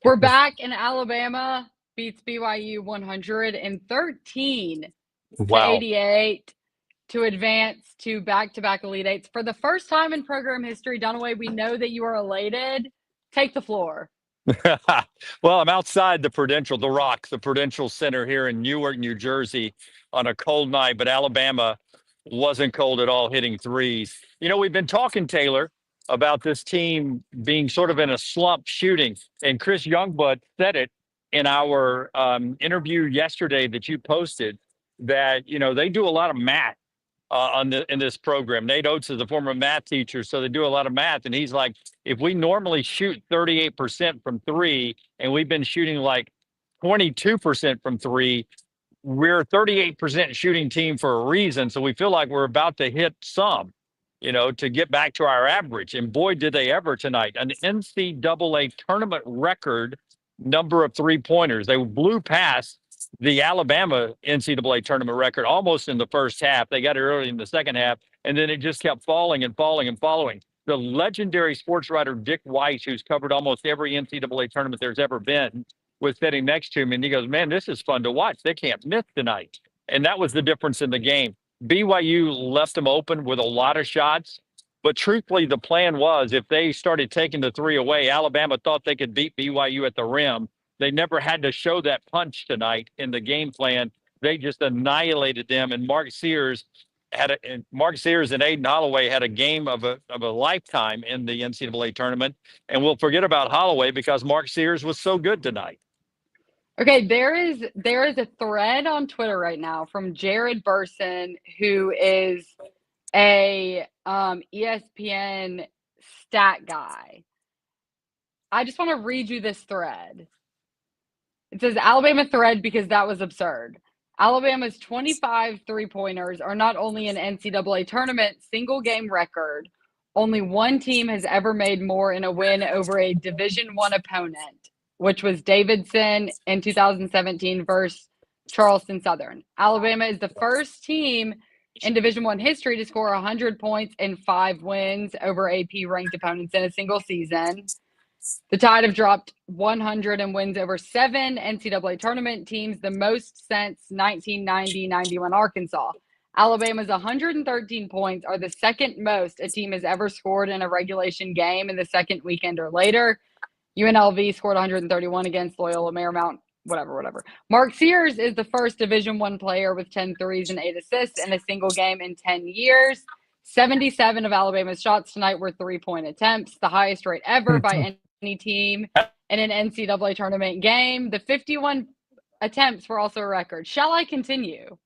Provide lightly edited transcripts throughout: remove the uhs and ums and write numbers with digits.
We're back, and Alabama beats BYU 113 to Wow. 88 to advance to back-to-back Elite Eights. For the first time in program history, Dunaway, we know that you are elated. Take the floor. Well, I'm outside the Rock, the Prudential Center here in Newark, New Jersey on a cold night, but Alabama wasn't cold at all, hitting threes. We've been talking, Taylor, about this team being sort of in a slump shooting, and Chris Youngblood said it in our interview yesterday that you posted that, they do a lot of math in this program. Nate Oates is a former math teacher, so they do a lot of math. And he's like, if we normally shoot 38% from three, and we've been shooting like 22% from three, we're a 38% shooting team for a reason. So we feel like we're about to hit some, to get back to our average. And boy, did they ever tonight. An NCAA tournament record number of 3-pointers. They blew past the Alabama NCAA tournament record almost in the first half. They got it early in the second half, and then it just kept falling and falling and following. The legendary sports writer Dick Weiss, who's covered almost every NCAA tournament there's ever been, was sitting next to him, and he goes, "Man, this is fun to watch. They can't miss tonight." And that was the difference in the game. BYU left them open with a lot of shots, but truthfully, the plan was if they started taking the three away, Alabama thought they could beat BYU at the rim. They never had to show that punch tonight in the game plan. They just annihilated them. And Mark Sears and Aden Holloway had a game of a lifetime in the NCAA tournament. And we'll forget about Holloway because Mark Sears was so good tonight. Okay, there is a thread on Twitter right now from Jared Burson, who is a ESPN stat guy. I just want to read you this thread. It says Alabama thread because that was absurd. Alabama's 25 three-pointers are not only an NCAA tournament single-game record, only one team has ever made more in a win over a Division I opponent, which was Davidson in 2017 versus Charleston Southern. Alabama is the first team in Division I history to score 100 points in 5 wins over AP-ranked opponents in a single season. The Tide have dropped 100 in wins over 7 NCAA tournament teams, the most since 1990-91 Arkansas. Alabama's 113 points are the second most a team has ever scored in a regulation game in the second weekend or later. UNLV scored 131 against Loyola Marymount, whatever. Mark Sears is the first Division I player with 10 threes and 8 assists in a single game in 10 years. 77 of Alabama's shots tonight were 3-point attempts, the highest rate ever by any team in an NCAA tournament game. The 51 attempts were also a record. Shall I continue?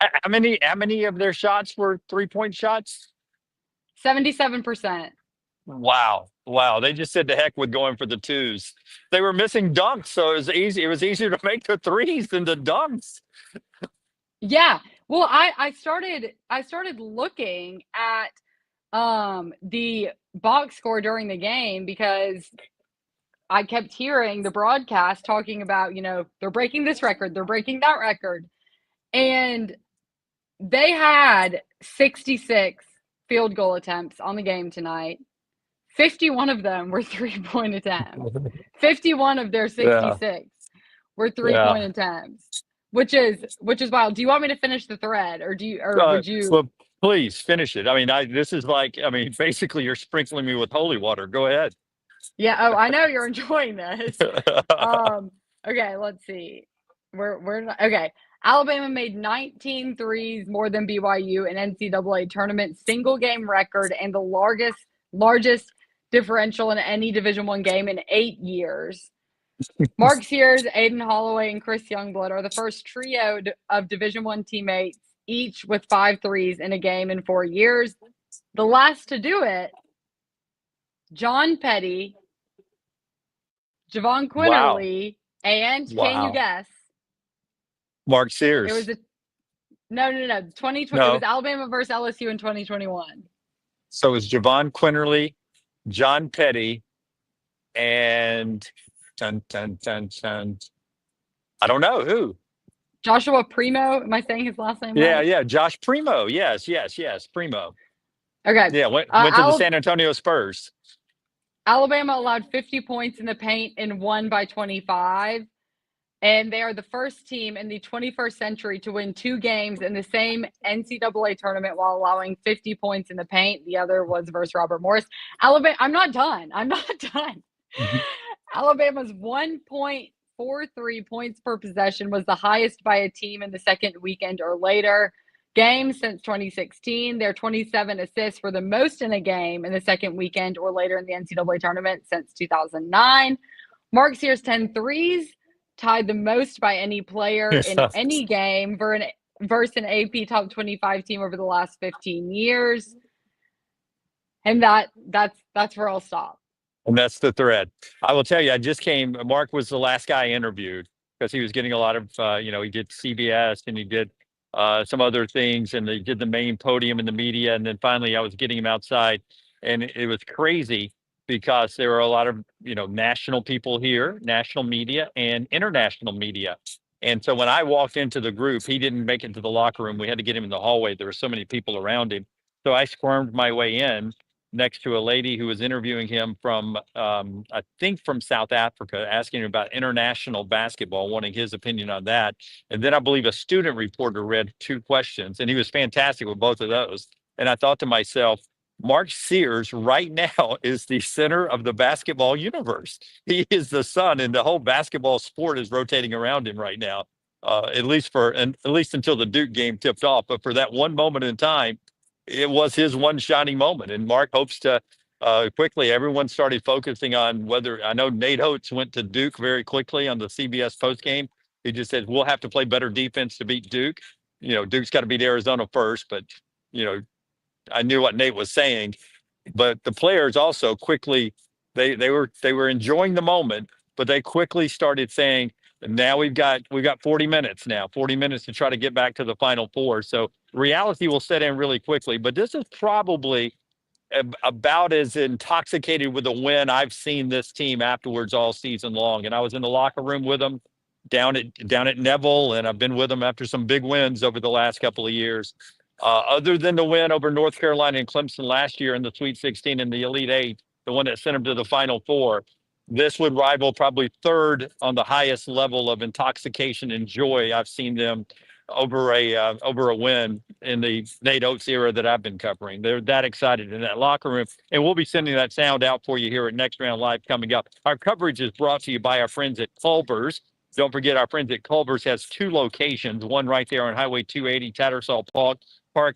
How many of their shots were 3-point shots? 77%. Wow. They just said to heck with going for the twos. They were missing dunks, so it was easy. It was easier to make the threes than the dunks. Yeah. Well, I started looking at the box score during the game because I kept hearing the broadcast talking about, they're breaking this record, they're breaking that record. And they had 66 field goal attempts on the game tonight. 51 of them were 3-point attempts. 51 of their 66 were 3-point attempts, which is wild. Do you want me to finish the thread, or would you? Well, please finish it. Basically you're sprinkling me with holy water. Go ahead. Yeah. Oh, I know you're enjoying this. Okay. Let's see. We're not, okay. Alabama made 19 threes more than BYU in NCAA tournament single game record and the largest differential in any Division I game in 8 years. Mark Sears, Aden Holloway, and Chris Youngblood are the first trio of Division I teammates, each with 5 threes in a game in 4 years. The last to do it, John Petty, Javon Quinterly, and can you guess? Mark Sears. It was no. 2020. No. It was Alabama versus LSU in 2021. So it was Javon Quinterly, John Petty, and I don't know who. Joshua Primo. Am I saying his last name right? right? Yeah. Josh Primo. Yes. Primo. Okay. Yeah. Went to the San Antonio Spurs. Alabama allowed 50 points in the paint and won by 25. And they are the first team in the 21st century to win 2 games in the same NCAA tournament while allowing 50 points in the paint. The other was versus Robert Morris. Alabama, I'm not done. Alabama's 1.43 points per possession was the highest by a team in the second weekend or later game since 2016. Their 27 assists were the most in a game in the second weekend or later in the NCAA tournament since 2009. Mark Sears' 10 threes tied the most by any player in any game versus an AP top 25 team over the last 15 years. And that's where I'll stop. And that's the thread. I will tell you, Mark was the last guy I interviewed because he was getting a lot of, he did CBS and he did some other things and they did the main podium in the media. And then finally I was getting him outside and it was crazy because there were a lot of, national people here, national media and international media. And so when I walked into the group, he didn't make it to the locker room. We had to get him in the hallway. There were so many people around him. So I squirmed my way in next to a lady who was interviewing him from, I think from South Africa, asking him about international basketball, wanting his opinion on that. And then I believe a student reporter read 2 questions, and he was fantastic with both of those. And I thought to myself, Mark Sears right now is the center of the basketball universe. He is the sun, and the whole basketball sport is rotating around him right now. At least until the Duke game tipped off. But for that one moment in time, it was his one shining moment. And Mark hopes to quickly, everyone started focusing on I know Nate Oates went to Duke very quickly on the CBS postgame. He just said, we'll have to play better defense to beat Duke. Duke's got to beat Arizona first, but, I knew what Nate was saying. But the players also quickly, they were enjoying the moment, but they quickly started saying, now we've got 40 minutes now, 40 minutes to try to get back to the Final Four. So reality will set in really quickly. But this is probably about as intoxicated with a win I've seen this team afterwards all season long. And I was in the locker room with them down at Neville, and I've been with them after some big wins over the last couple of years. Other than the win over North Carolina and Clemson last year in the Sweet 16 and the Elite Eight, the one that sent them to the Final Four, this would rival probably third on the highest level of intoxication and joy I've seen them over a win in the Nate Oates era that I've been covering. They're that excited in that locker room, and we'll be sending that sound out for you here at Next Round Live coming up. Our coverage is brought to you by our friends at Culver's. Don't forget, our friends at Culver's has 2 locations, one right there on Highway 280, Tattersall Park,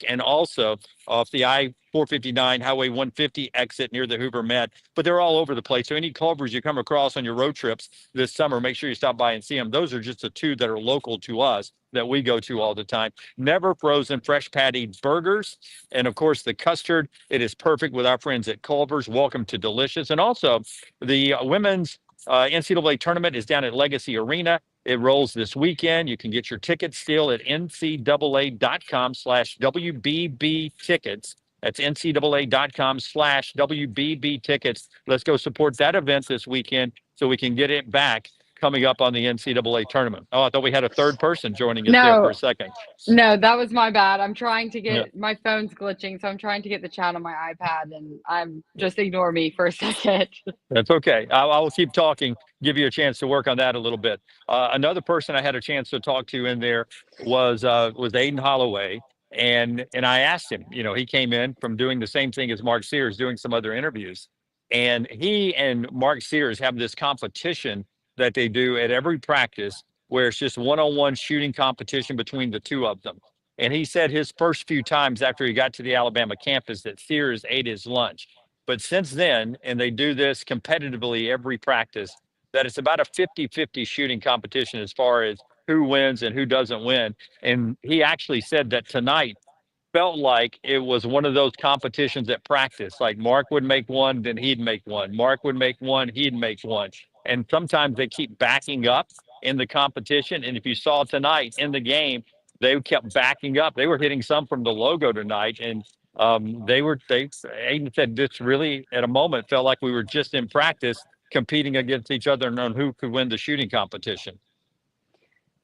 and also off the I-459 Highway 150 exit near the Hoover Met. But they're all over the place. So any Culvers you come across on your road trips this summer, make sure you stop by and see them. Those are just the 2 that are local to us that we go to all the time. Never frozen, fresh patty burgers. And of course, the custard, it is perfect with our friends at Culver's. Welcome to Delicious. And also, the women's NCAA tournament is down at Legacy Arena. It rolls this weekend. You can get your tickets still at ncaa.com/WBB tickets. That's ncaa.com/WBB tickets. Let's go support that event this weekend so we can get it back coming up on the NCAA tournament. Oh, I thought we had a third person joining us there for a second. No, that was my bad. I'm trying to get my phone's glitching, so I'm trying to get the chat on my iPad, and I'm just ignore me for a second. That's okay. I will keep talking, give you a chance to work on that a little bit. Another person I had a chance to talk to in there was Aden Holloway. And I asked him, he came in from doing the same thing as Mark Sears, doing some other interviews. And he and Mark Sears have this competition that they do at every practice where it's just one-on-one shooting competition between the 2 of them. And he said his first few times after he got to the Alabama campus that Sears ate his lunch. But since then, and they do this competitively every practice, that it's about a 50-50 shooting competition as far as who wins and who doesn't win. And he actually said that tonight felt like it was one of those competitions at practice. Like Mark would make one, then he'd make one. Mark would make one, he'd make one. And sometimes they keep backing up in the competition. And if you saw tonight in the game, they kept backing up. They were hitting some from the logo tonight. And Aden said this really at a moment felt like we were just in practice competing against each other and on who could win the shooting competition.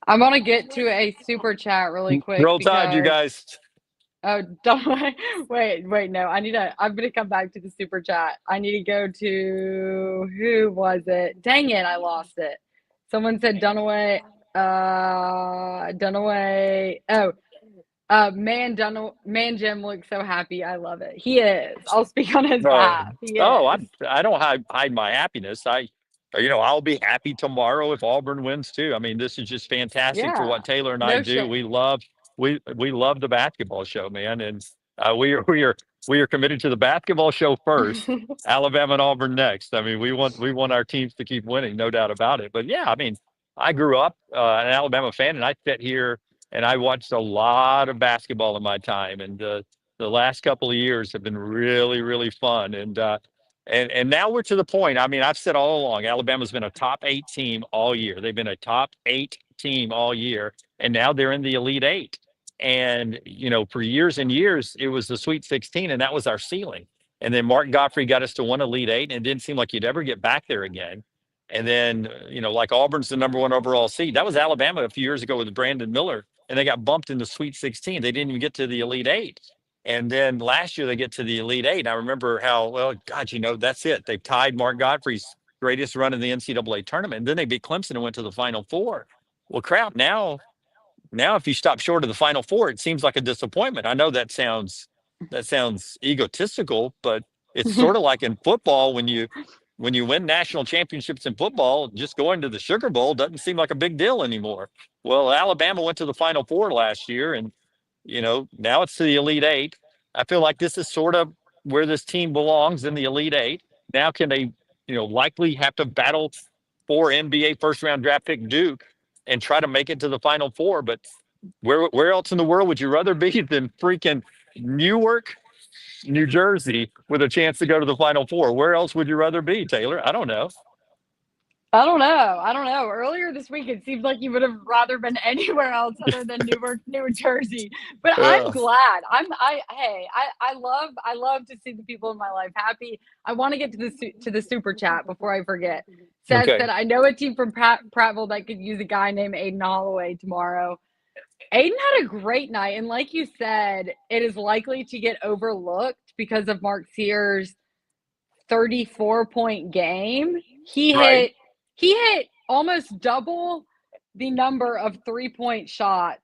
I'm going to get to a super chat really quick. Roll Tide, you guys. Oh, don't wait, no. I'm gonna come back to the super chat. I need to go to who was it? Dang it, I lost it. Someone said Dunaway. Oh, man Jim looks so happy. I love it. He is. I'll speak on his Uh, behalf. He oh, is. I don't hide my happiness. I'll be happy tomorrow if Auburn wins too. I mean, this is just fantastic for Yeah. what Taylor and I No do. shit. We love the basketball show, man, and we are committed to the basketball show first. Alabama and Auburn next. I mean, we want our teams to keep winning, no doubt about it. But yeah, I mean, I grew up an Alabama fan, and I sit here and I watched a lot of basketball in my time, and the last couple of years have been really, really fun. And now we're to the point. I mean, I've said all along, Alabama's been a top 8 team all year. They've been a top 8 team all year, and now they're in the Elite Eight. And for years and years, it was the Sweet 16, and that was our ceiling. And then Mark Godfrey got us to one Elite Eight, and it didn't seem like you'd ever get back there again. And then, like Auburn's the number 1 overall seed. That was Alabama a few years ago with Brandon Miller, and they got bumped in the Sweet 16. They didn't even get to the Elite Eight. And then last year they get to the Elite Eight. And I remember how, well, God, that's it. They've tied Mark Godfrey's greatest run in the NCAA tournament. And then they beat Clemson and went to the Final Four. Well, crap, now if you stop short of the Final Four, it seems like a disappointment. I know that sounds egotistical, but it's sort of like in football when you win national championships in football, just going to the Sugar Bowl doesn't seem like a big deal anymore. Well, Alabama went to the Final Four last year, and now it's to the Elite Eight. I feel like this is sort of where this team belongs in the Elite Eight. Now, can they, likely have to battle for NBA first round draft pick Duke and try to make it to the Final Four? But where else in the world would you rather be than freaking Newark, New Jersey, with a chance to go to the Final Four? Where else would you rather be, Taylor? I don't know. I don't know. I don't know. Earlier this week, it seemed like you would have rather been anywhere else other than Newark, New Jersey. But I'm Uh, glad. I love to see the people in my life happy. I want to get to the super chat before I forget. Says okay. that I know a team from Prattville that could use a guy named Aden Holloway tomorrow. Aden had a great night, and like you said, it is likely to get overlooked because of Mark Sears' 34-point game. He Right. hit he hit almost double the number of 3-point shots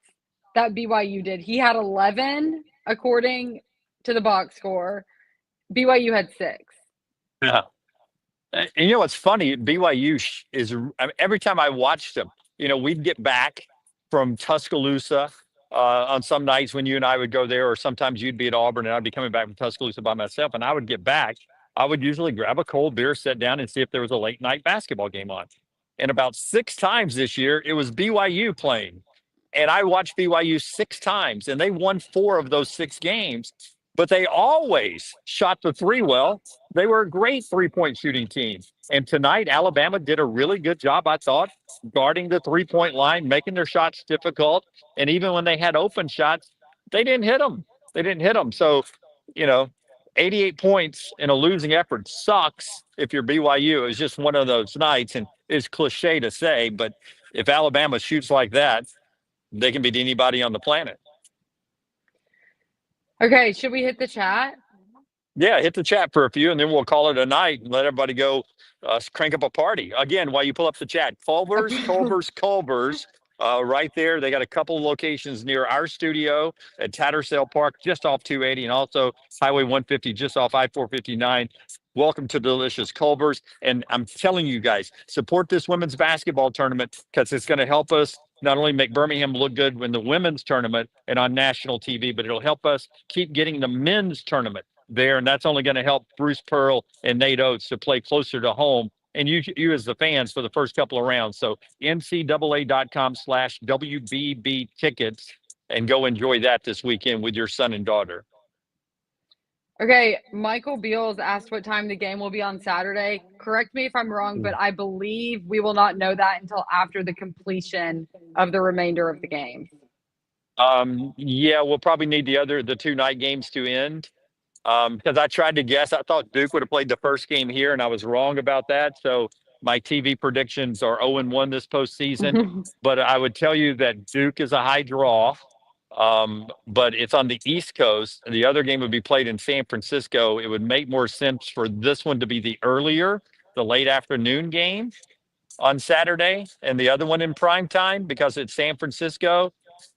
that BYU did. He had 11 according to the box score. BYU had 6. Yeah. And what's funny? BYU is I mean, every time I watched them, we'd get back from Tuscaloosa on some nights when you and I would go there, or sometimes you'd be at Auburn and I'd be coming back from Tuscaloosa by myself, and I would get back. I would usually grab a cold beer, sit down, and see if there was a late night basketball game on. And about 6 times this year, it was BYU playing. And I watched BYU 6 times, and they won 4 of those 6 games. But they always shot the three well. They were a great 3-point shooting team. And tonight, Alabama did a really good job, I thought, guarding the 3-point line, making their shots difficult. And even when they had open shots, they didn't hit them. They didn't hit them. So, you know, 88 points in a losing effort sucks if you're BYU. It was just one of those nights, and it's cliche to say, but if Alabama shoots like that, they can beat anybody on the planet. Okay, should we hit the chat? Yeah, hit the chat for a few, and then we'll call it a night and let everybody go crank up a party. Again, while you pull up the chat, Culver's, right there. They got a couple of locations near our studio at Tattersall Park, just off 280, and also Highway 150, just off I-459. Welcome to delicious Culver's. And I'm telling you guys, support this women's basketball tournament because it's going to help us not only make Birmingham look good in the women's tournament and on national TV, but it'll help us keep getting the men's tournament there. And that's only going to help Bruce Pearl and Nate Oates to play closer to home. And you as the fans for the first couple of rounds. So ncaa.com/WBB tickets and go enjoy that this weekend with your son and daughter. Okay, Michael Beals asked what time the game will be on Saturday. Correct me if I'm wrong, but I believe we will not know that until after the completion of the remainder of the game. Yeah, we'll probably need the 2 night games to end. Because I tried to guess. I thought Duke would have played the first game here, and I was wrong about that. So my TV predictions are 0-1 this postseason. But I would tell you that Duke is a high draw. But it's on the East Coast. The other game would be played in San Francisco. It would make more sense for this one to be the late afternoon game on Saturday, and the other one in prime time because it's San Francisco.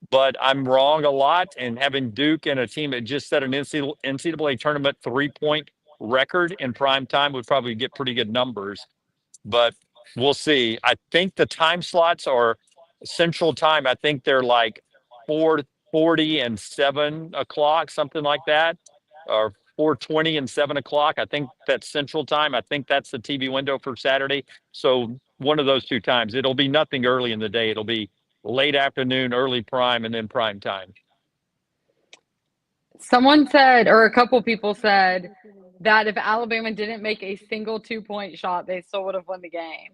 But I'm wrong a lot. And having Duke and a team that just set an NCAA tournament 3-point record in prime time would probably get pretty good numbers. But we'll see. I think the time slots are Central Time. I think they're like 4:40 and 7 o'clock, something like that, or 4:20 and 7 o'clock. I think that's Central Time. I think that's the TV window for Saturday. So one of those two times. It'll be nothing early in the day. It'll be late afternoon, early prime, and then prime time. Someone said, or a couple people said, that if Alabama didn't make a single 2-point shot, they still would have won the game,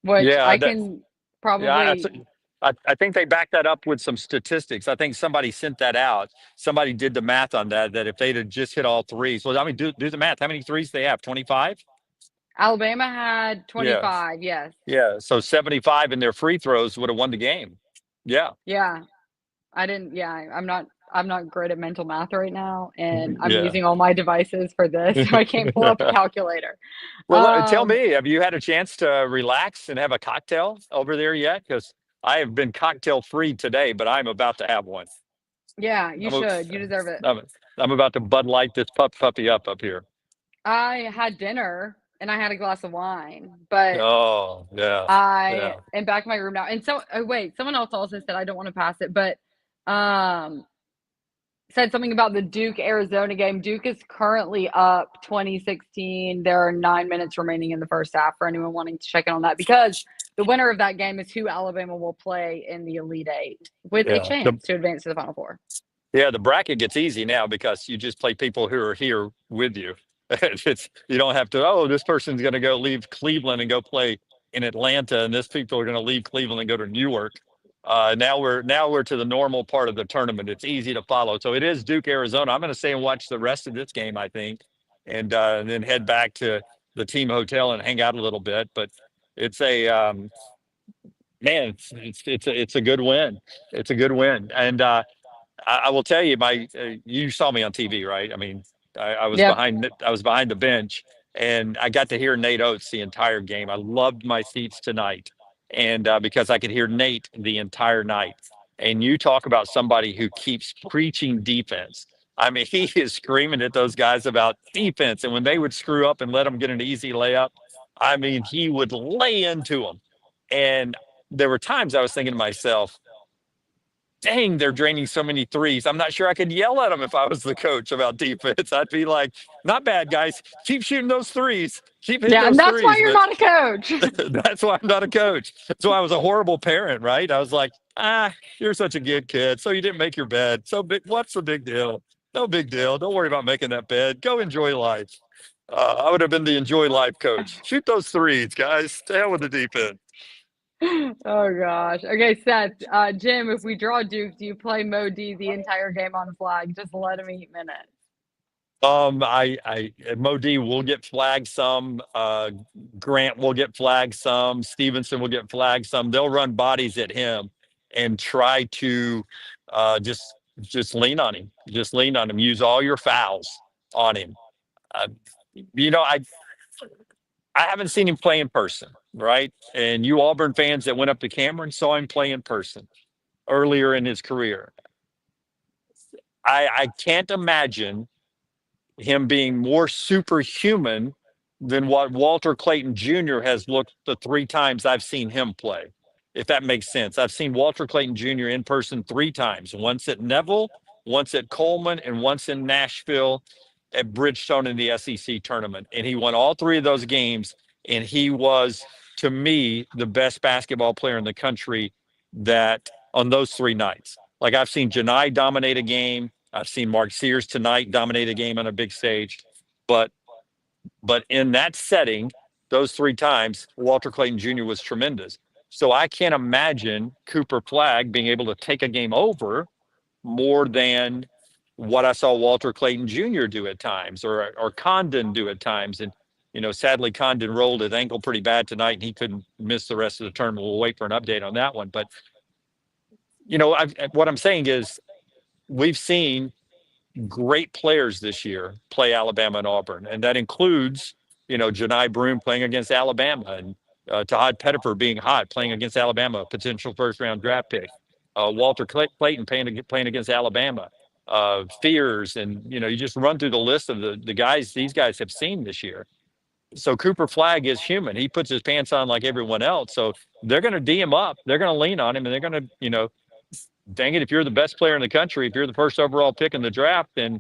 which Yeah, I can yeah, probably. I think they backed that up with some statistics. I think somebody sent that out. Somebody did the math on that. That if they'd have just hit all threes, well, I mean, do the math. How many threes they have? 25. Alabama had Yeah, 25, yes. yeah. So 75 in their free throws would have won the game. Yeah, Yeah. I didn't yeah, I'm not great at mental math right now, and I'm yeah. using all my devices for this, so I can't pull up a calculator. Well, tell Um, me, have you had a chance to relax and have a cocktail over there yet? Because I have been cocktail free today, but I'm about to have one. yeah, you I'm, a, should. You deserve it. I'm, I'm about to Bud Light this puppy up here. I had dinner and I had a glass of wine, but Oh, yeah, I yeah, am back in my room now. And so, oh, wait, someone else also said I don't want to pass it, but um, said something about the Duke Arizona game. Duke is currently up 2016. There are 9 minutes remaining in the first half for anyone wanting to check in on that because the winner of that game is who Alabama will play in the Elite Eight with a yeah. chance to advance to the Final Four. Yeah, the bracket gets easy now because you just play people who are here with you. It's you don't have to. Oh, this person's going to go leave Cleveland and go play in Atlanta, and this people are going to leave Cleveland and go to Newark. Now we're to the normal part of the tournament. It's easy to follow. So it is Duke, Arizona. I'm going to stay and watch the rest of this game, I think, and then head back to the team hotel and hang out a little bit. But it's a man, it's a good win. It's a good win, and I will tell you, you saw me on TV, right? I mean, Yep. I was behind the bench, and I got to hear Nate Oates the entire game. I loved my seats tonight, and because I could hear Nate the entire night. And you talk about somebody who keeps preaching defense. I mean, he is screaming at those guys about defense, and when they would screw up and let them get an easy layup, I mean, he would lay into them. And there were times I was thinking to myself, dang, they're draining so many threes. I'm not sure I could yell at them if I was the coach about defense. I'd be like, not bad, guys. Keep shooting those threes. Keep hitting Yeah, and those that's why threes. you're But not a coach. that's why I'm not a coach. So I was a horrible parent, right? I was like, you're such a good kid. So you didn't make your bed. So big, what's the big deal? No big deal. Don't worry about making that bed. Go enjoy life. I would have been the enjoy life coach. Shoot those threes, guys. To hell with the defense. Oh gosh. Okay, Seth. Jim, if we draw Duke, do you play Mo D the entire game on flag? Just let him eat minutes. Modi will get flagged some. Grant will get flagged some. Stevenson will get flagged some. They'll run bodies at him and try to just lean on him. Just lean on him. Use all your fouls on him. Uh, you know, I haven't seen him play in person, right? And you Auburn fans that went up to Cameron saw him play in person earlier in his career. I can't imagine him being more superhuman than what Walter Clayton Jr. has looked the 3 times I've seen him play, if that makes sense. I've seen Walter Clayton Jr. in person 3 times, once at Neville, once at Coleman, and once in Nashville at Bridgestone in the SEC tournament. And he won all 3 of those games. And he was, to me, the best basketball player in the country that on those 3 nights. Like I've seen Janai dominate a game. I've seen Mark Sears tonight dominate a game on a big stage. But in that setting, those 3 times, Walter Clayton Jr. was tremendous. So I can't imagine Cooper Flagg being able to take a game over more than what I saw Walter Clayton Jr. do at times, or Condon do at times. And sadly, Condon rolled his ankle pretty bad tonight, and he couldn't miss the rest of the tournament. We'll wait for an update on that one. But what I'm saying is we've seen great players this year play Alabama and Auburn, and that includes, Janai Broome playing against Alabama and Tahad Pettifer being hot playing against Alabama, a potential first round draft pick. Walter Clayton playing against Alabama. Fears, and you just run through the list of the guys these guys have seen this year. So Cooper Flagg is human. He puts his pants on like everyone else. So they're going to D him up. They're going to lean on him, and they're going to, dang it, if you're the best player in the country, if you're the first overall pick in the draft, then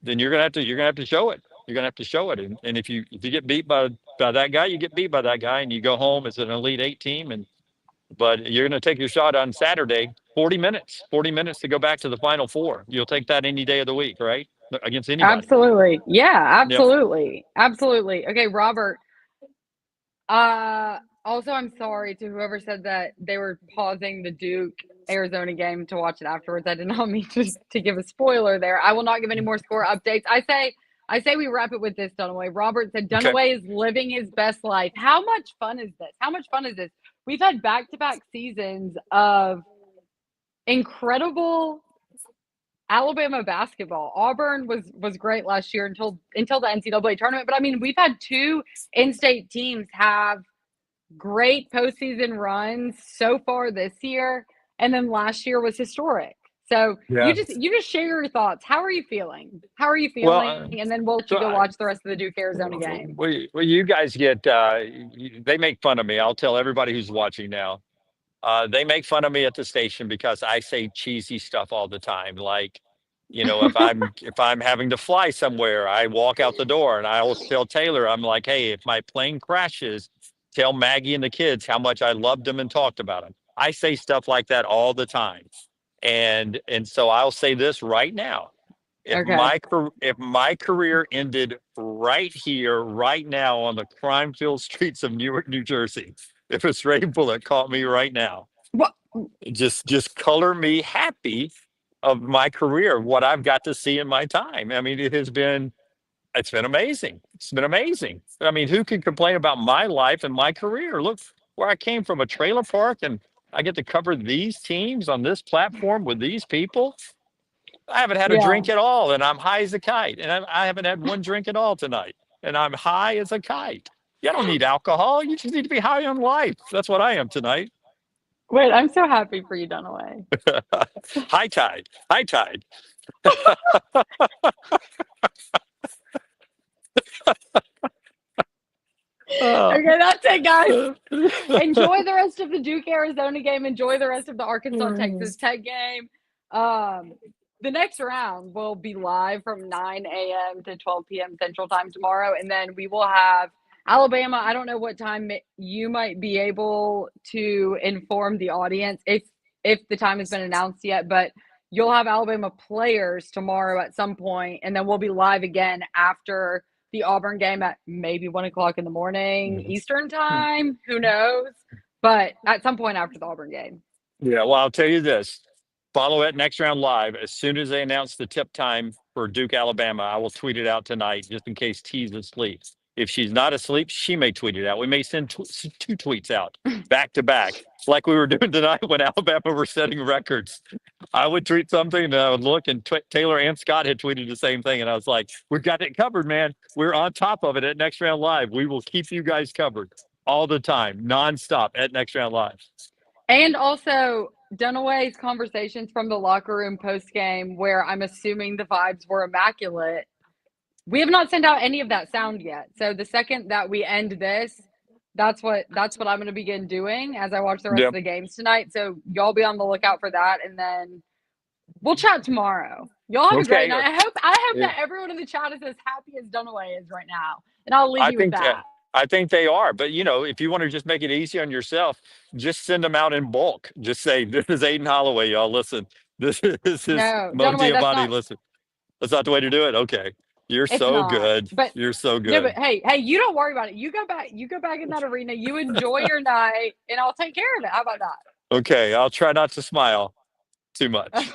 you're gonna have to show it. You're gonna have to show it. And if you get beat by that guy, you get beat by that guy, and you go home as an Elite Eight team. But you're gonna take your shot on Saturday, 40 minutes to go back to the Final Four. You'll take that any day of the week, right? Against anybody. Absolutely. Yeah, Yep. absolutely. Absolutely. Okay, Robert. Also, I'm sorry to whoever said that they were pausing the Duke Arizona game to watch it afterwards. I did not mean to give a spoiler there. I will not give any more score updates. I say we wrap it with this, Dunaway. Robert said Okay. Dunaway is living his best life. How much fun is this? How much fun is this? We've had back-to-back seasons of incredible Alabama basketball. Auburn was great last year until the NCAA tournament. But I mean, we've had two in-state teams have great postseason runs so far this year, and then last year was historic. So Yeah. you just share your thoughts. How are you feeling? How are you Well, feeling? And then we'll let you so go watch the rest of the Duke Arizona game. well, you guys get they make fun of me. I'll tell everybody who's watching now. They make fun of me at the station because I say cheesy stuff all the time. Like, if I'm having to fly somewhere, I walk out the door and I will tell Taylor, I'm like, hey, if my plane crashes, tell Maggie and the kids how much I loved them and talked about them. I say stuff like that all the time. And so I'll say this right now. Okay. If my career ended right here, right now on the crime-filled streets of Newark, New Jersey, if a stray bullet caught me right now, What? just color me happy of my career, what I've got to see in my time. I mean, it's been amazing. It's been amazing. I mean, who can complain about my life and my career? Look where I came from, a trailer park, and I get to cover these teams on this platform with these people. I haven't had a Yeah. drink at all, and I'm high as a kite. And I haven't had one drink at all tonight, and I'm high as a kite. You don't need alcohol. You just need to be high on life. That's what I am tonight. Wait, I'm so happy for you, Dunaway. High tide. High tide. Okay, that's it, guys. Enjoy Oh. the rest of the Duke Arizona game. Enjoy the rest of the Arkansas Texas Tech game. The next round will be live from 9 a.m. to 12 p.m. Central Time tomorrow, and then we will have Alabama. I don't know what time you might be able to inform the audience if the time has been announced yet, but you'll have Alabama players tomorrow at some point, and then we'll be live again after the Auburn game at maybe 1 o'clock in the morning Eastern time. Who knows? But at some point after the Auburn game. Yeah, well, I'll tell you this. Follow it next round live. As soon as they announce the tip time for Duke, Alabama, I will tweet it out tonight just in case T's asleep. If she's not asleep, she may tweet it out. We may send two tweets out back to back, like we were doing tonight when Alabama were setting records. I would tweet something and I would look, and Taylor and Scott had tweeted the same thing. And I was like, we've got it covered, man. We're on top of it at Next Round Live. We will keep you guys covered all the time, nonstop at Next Round Live. And also Dunaway's conversations from the locker room post game, where I'm assuming the vibes were immaculate. We have not sent out any of that sound yet. So the second that we end this, that's what I'm going to begin doing as I watch the rest of Yep. the games tonight. So y'all be on the lookout for that, and then we'll chat tomorrow. Y'all have a great Okay. night. I hope Yeah. that everyone in the chat is as happy as Dunaway is right now. And I'll leave I you with think that. I think they are. But if you want to just make it easy on yourself, just send them out in bulk. Just say, "This is Aden Holloway, y'all. Listen, this is No, Mo Dunaway, that's Diabate. not. Listen, that's not the way to do it." Okay, you're It's so not. good. But You're so no, but good. hey, you don't worry about it. You go back in that arena. You enjoy your night, and I'll take care of it. How about Okay, I'll try not to smile too that? much.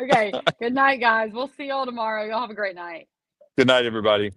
Okay. Good night, guys. We'll see y'all tomorrow. Y'all have a great night. Good night, everybody.